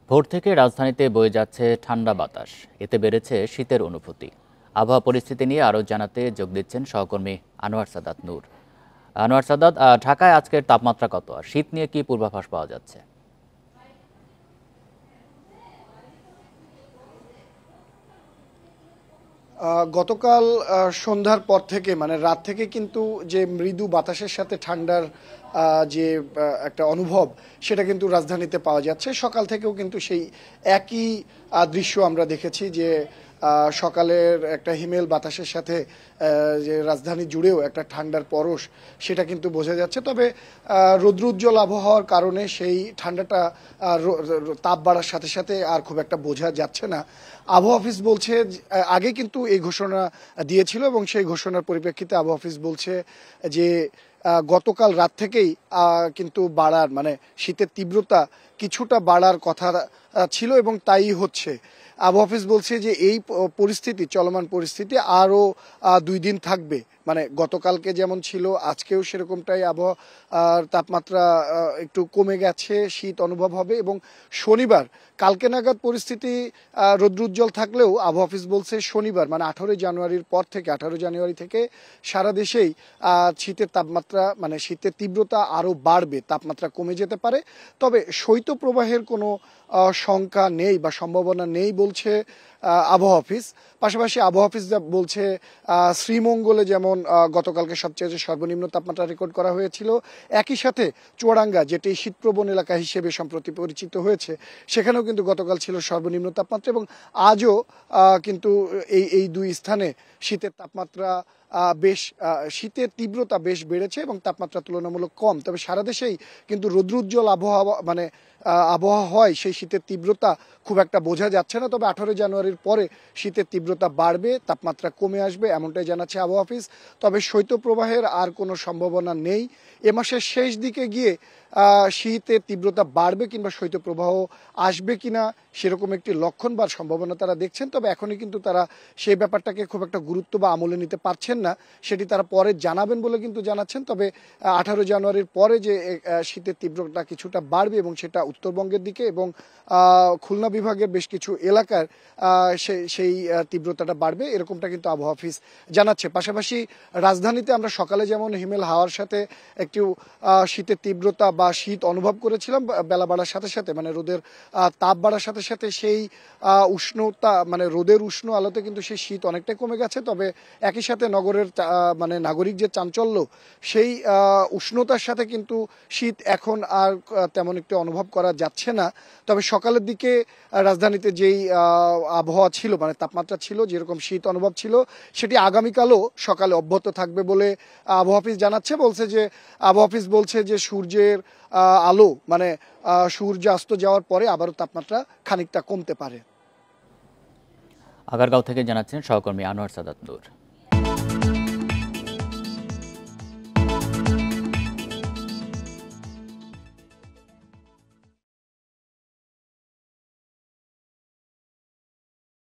ভোর থেকে রাজধানীতে বয়ে যাচ্ছে ঠান্ডা বাতাস, এতে বেড়েছে শীতের অনুভূতি। আবহাওয়া পরিস্থিতি নিয়ে আরও জানাতে যোগ দিচ্ছেন সহকর্মী আনোয়ার সাদাত নূর। আনোয়ার সাদাত, ঢাকায় আজকের তাপমাত্রা কত আর শীত নিয়ে কি পূর্বাভাস পাওয়া যাচ্ছে? গতকাল সন্ধ্যার পর থেকে মানে রাত থেকে কিন্তু যে মৃদু বাতাসের সাথে ঠান্ডার যে একটা অনুভব সেটা কিন্তু রাজধানীতে পাওয়া যাচ্ছে। সকাল থেকেও কিন্তু সেই একই দৃশ্য আমরা দেখেছি যে সকালের একটা হিমেল বাতাসের সাথে যে রাজধানী জুড়েও একটা ঠান্ডার পরশ সেটা কিন্তু বোঝা যাচ্ছে। তবে রৌদ্রোজ্জ্বল আবহাওয়ার কারণে সেই ঠান্ডাটা তাপ বাড়ার সাথে সাথে আর খুব একটা বোঝা যাচ্ছে না। আবহাওয়া অফিস বলছে আগে কিন্তু এই ঘোষণা দিয়েছিল এবং সেই ঘোষণার পরিপ্রেক্ষিতে আবহাওয়া অফিস বলছে যে গতকাল রাত থেকেই কিন্তু বাড়ার মানে শীতের তীব্রতা কিছুটা বাড়ার কথা ছিল এবং তাই হচ্ছে। আবহাওয়া অফিস বলছে যে এই পরিস্থিতি চলমান পরিস্থিতি আরও 2 দিন থাকবে, মানে গতকালকে যেমন ছিল আজকেও সেরকমটাই আবহাওয়ার তাপমাত্রা একটু কমে গেছে, শীত অনুভব হবে এবং শনিবার কালকে নাগাদ পরিস্থিতি রৌদ্রোজ্জ্বল থাকলেও আবহাওয়া অফিস বলছে শনিবার মানে 18 জানুয়ারি থেকে সারা দেশেই শীতের তাপমাত্রা মানে শীতের তীব্রতা আরও বাড়বে, তাপমাত্রা কমে যেতে পারে। তবে শৈত্যপ্রবাহের কোনো শঙ্কা নেই বা সম্ভাবনা নেই বলছে আবহাওয়া অফিস। পাশাপাশি আবহাওয়া অফিস যা বলছে শ্রীমঙ্গলে যেমন গতকালকে সবচেয়ে সর্বনিম্ন তাপমাত্রা রেকর্ড করা হয়েছিল, একই সাথে চুয়াডাঙ্গা যেটি শীতপ্রবণ এলাকা হিসেবে সম্প্রতি পরিচিত হয়েছে সেখানেও কিন্তু গতকাল ছিল সর্বনিম্ন তাপমাত্রা এবং আজও কিন্তু এই দুই স্থানে শীতের তাপমাত্রা বেশ শীতের তীব্রতা বেশ বেড়েছে এবং তাপমাত্রা তুলনামূলক কম। তবে সারা দেশেই কিন্তু রৌদ্রোজ্জ্বল আবহাওয়া মানে আবহাওয়া হয়, সেই শীতের তীব্রতা খুব একটা বোঝা যাচ্ছে না। তবে 18 জানুয়ারির পরে শীতের তীব্রতা বাড়বে, তাপমাত্রা কমে আসবে এমনটাই জানাচ্ছে আবহাওয়া অফিস। তবে শৈত্যপ্রবাহের আর কোনো সম্ভাবনা নেই। এ মাসের শেষ দিকে গিয়ে শীতের তীব্রতা বাড়বে কিংবা শৈত্যপ্রবাহ আসবে কিনা সেরকম একটি লক্ষণ বা সম্ভাবনা তারা দেখছেন। তবে এখনই কিন্তু তারা সেই ব্যাপারটাকে খুব একটা গুরুত্ব বা আমলে নিতে পারছেন না, সেটি তারা পরে জানাবেন বলে কিন্তু জানাচ্ছেন। তবে 18 জানুয়ারির পরে যে শীতের তীব্রতা কিছুটা বাড়বে এবং সেটা উত্তরবঙ্গের দিকে এবং খুলনা বিভাগের বেশ কিছু এলাকার সেই তীব্রতাটা বাড়বে এরকমটা কিন্তু আবহাওয়া অফিস জানাচ্ছে। পাশাপাশি রাজধানীতে আমরা সকালে যেমন হিমেল হাওয়ার সাথে একটু শীতের তীব্রতা বা শীত অনুভব করেছিলাম, বেলা বাড়ার সাথে সাথে মানে রোদের তাপ বাড়ার সাথে সাথে সেই উষ্ণতা মানে রোদের উষ্ণ আলোতে কিন্তু সেই শীত অনেকটাই কমে গেছে। তবে একই সাথে নগরের মানে নাগরিক যে চাঞ্চল্য সেই উষ্ণতার সাথে কিন্তু শীত এখন আর তেমন একটু অনুভব করা যাচ্ছে না। তবে সকালের দিকে রাজধানীতে যেই আবহাওয়া ছিল মানে তাপমাত্রা ছিল, যেরকম শীত অনুভব ছিল সেটি আগামীকালও সকালে অব্যাহত থাকবে বলে আবহাওয়া অফিস জানাচ্ছে। আবহাওয়া অফিস বলছে যে সূর্যের আলো মানে সূর্যাস্ত যাওয়ার পরে আবারও তাপমাত্রা খানিকটা কমতে পারে। আগারগাঁও থেকে জানাচ্ছেন সহকর্মী আনোয়ার সাদাত নূর।